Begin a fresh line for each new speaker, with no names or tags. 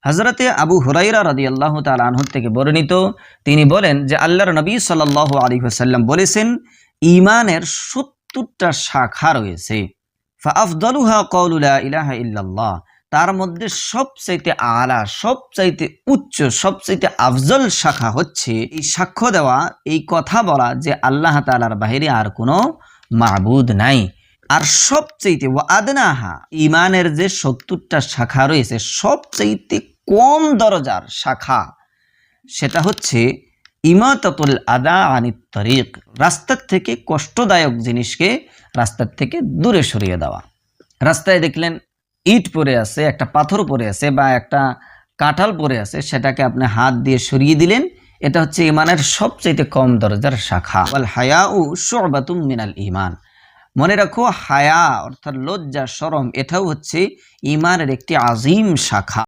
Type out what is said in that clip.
হযরতে আবু হুরায়রা রাদিয়াল্লাহু তাআলা আনহু থেকে বর্ণিত, তিনি বলেন যে আল্লাহর নবী সাল্লাল্লাহু আলাইহি ওয়াসাল্লাম বলেছেন, ঈমানের ৭০টা শাখা রয়েছে। ফাআফদালুহা কাউলু লা ইলাহা ইল্লাল্লাহ, তার মধ্যে সবচাইতে আলা, সবচাইতে উচ্চ, সবচাইতে আফজল শাখা হচ্ছে এই সাক্ষ্য দেওয়া, এই কথা বলা যে আল্লাহ তাআলার বাইরে আর কোনো মাবুদ নাই। আর সবচাইতে ওয়া আদনাহা, ঈমানের যে ৭০টা শাখা রয়েছে সবচাইতে কম দরজার শাখা সেটা হচ্ছে ইমাতাতুল আদা আনিত তরিক, রাস্তার থেকে কষ্টদায়ক জিনিসকে রাস্তার থেকে দূরে সরিয়ে দেওয়া। রাস্তায় দেখলেন ইট পড়ে আছে, একটা পাথর পড়ে আছে বা একটা কাঁঠাল পড়ে আছে, সেটাকে আপনি হাত দিয়ে সরিয়ে দিলেন, এটা হচ্ছে ঈমানের সবচাইতে কম দরজার শাখা। ওয়াল হায়াউ শু'বাতুম মিনাল ঈমান, মনে রাখো হায়া অর্থাৎ লজ্জা শরম এটাও হচ্ছে ঈমানের একটি আযীম শাখা।